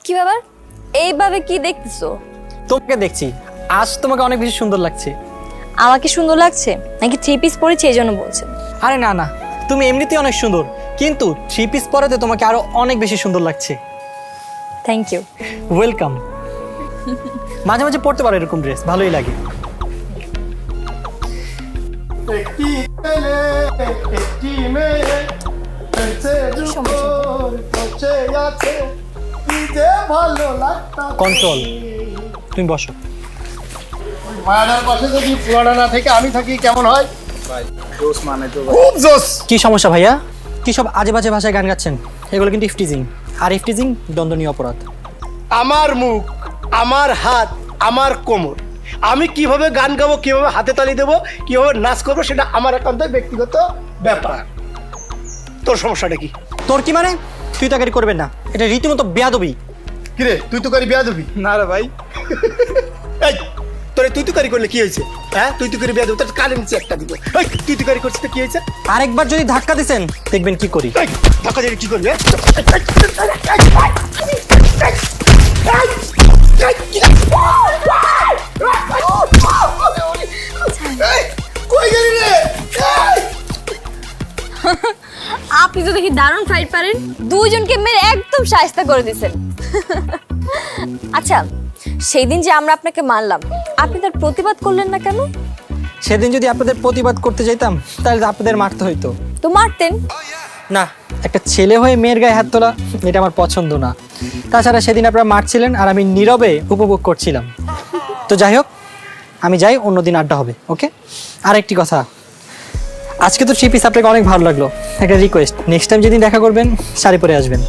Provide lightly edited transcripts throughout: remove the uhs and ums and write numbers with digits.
কি ব্যাপার, এইভাবে কি দেখতেছো? তোমাকে দেখছি, আজ তোমাকে অনেক বেশি সুন্দর লাগছে। আমাকে সুন্দর লাগছে নাকি থ্রি পিস পরেছি এই জন্য বলছেন? আরে না না, তুমি এমনিতেই অনেক সুন্দর, কিন্তু থ্রি পিস পরাতে তোমাকে আরো অনেক বেশি সুন্দর লাগছে। Thank you. ওয়েলকাম। মাঝে মাঝে পড়তে পারো এরকম ড্রেস, ভালোই লাগে। একটি ছেলে একটি মেয়ে পেছে দুপুর বসে আছে কি যে ভালো লাগতা। কন্ট্রোল, তুমি বসো। মায়াদার পাশে যদি পুরানা না থেকে আমি থাকি কেমন হয়? ভাই জোস মানে তো খুব জোস। কি সমস্যা ভাইয়া? কি সব আজে বাজে ভাষায় গান গাচ্ছেন? এগুলো কিন্তু ইফটিজিং, আর ইফটিজিং দণ্ডনীয় অপরাধ। আমার মুখ, আমার হাত, আমার কোমর, আমি কিভাবে গান গাবো, কিভাবে হাতে তালি দেবো, কিভাবে নাচ করবো, সেটা আমার একান্ত ব্যক্তিগত ব্যাপার। তোর সমস্যাটা কি? তোর কি মানে? তুই তাকারি করবেন না, এটা রীতিমতো বেয়াদবি। কিরে তুই তো কারি বিয়া দিবি? না রে ভাই, এই তোরে তুই তো কারি করলে কি হয়েছে? হ্যাঁ তুই তো করে বিয়া দেবো, তোর কানে নিচে একটা দিব। এই তুই তো কারি করছিস তো কি হয়েছে? আরেকবার যদি ধাক্কা দিছেন দেখবেন কি করি। এই ধাক্কা দিয়ে কি করবি? কই গেলি রে? আপনি তো দেখি দারুণ ফাইট পারেন, দুইজনকে মেরে একদম শায়েস্তা করে দিয়েছেন। আচ্ছা, সেই দিন যে আমরা আপনাকে মারলাম, আপনি তার প্রতিবাদ করলেন না কেন? সেদিন যদি আপনাদের প্রতিবাদ করতে যাইতাম তাহলে আপনাদের মারতে হইতো। তো মারতেন। না, একটা ছেলে হয়ে মেয়ের গায়ে হাত তোলা এটা আমার পছন্দ না। তাছাড়া সেদিন আপনারা মারছিলেন আর আমি নীরবে উপভোগ করছিলাম। তো যাই হোক, আমি যাই, অন্যদিন আড্ডা হবে। ওকে? আর একটি কথা, আজকে তো থ্রি পিস আপনাকে অনেক ভালো লাগলো। একটা রিকোয়েস্ট, নেক্সট টাইম যেদিন দেখা করবেন শাড়ি পরে আসবেন।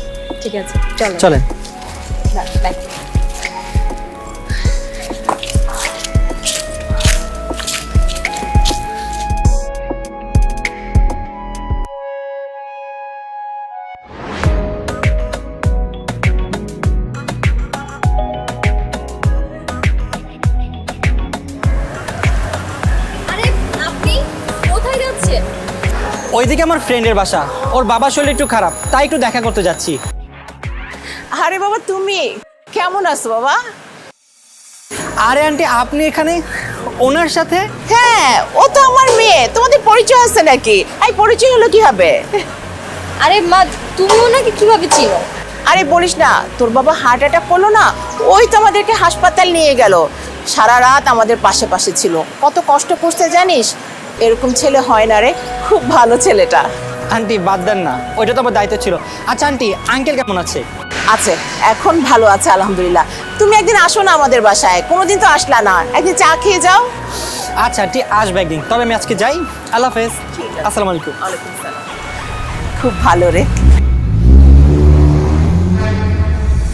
ঠিক আছে, চলো চলেন। বাই। আরে আপনি কোথায় যাচ্ছেন? ওইদিকে আমার ফ্রেন্ডের বাসা, ওর বাবার শরীর একটু খারাপ, তাই একটু দেখা করতে যাচ্ছি। আরে বাবা, তুমি কেমন আছো বাবা? আরে আন্টি, আপনি এখানে ওনার সাথে? হ্যাঁ, ও তো আমার মেয়ে। তোমাদের পরিচয় আছে নাকি? এই পরিচয় হলো কি হবে? আরে মা, তুমি ওনাকে কিভাবে চিনো? আরে বলিস না, তোর বাবা হার্ট অ্যাটাক করলো না, ওই তো আমাদেরকে হাসপাতাল নিয়ে গেল। সারা রাত আমাদের পাশে পাশে ছিল, কত কষ্ট করতে জানিস। এরকম ছেলে হয় না রে, খুব ভালো ছেলেটা। আন্টি বাদ দেন না, ওইটা তো আমার দায়িত্ব ছিল। আচ্ছা আন্টি, আঙ্কেল কেমন আছে? আছে, এখন ভালো আছে আলহামদুলিল্লাহ। তুমি একদিন আসো না আমাদের বাসায়, কোনোদিন তো আসলা না, একদিন চা খেয়ে যাও। আচ্ছা আন্টি, আসবে একদিন। তবে আমি আজকে যাই। আল্লাহ হাফেজ। আসসালামু আলাইকুম। খুব ভালো রে।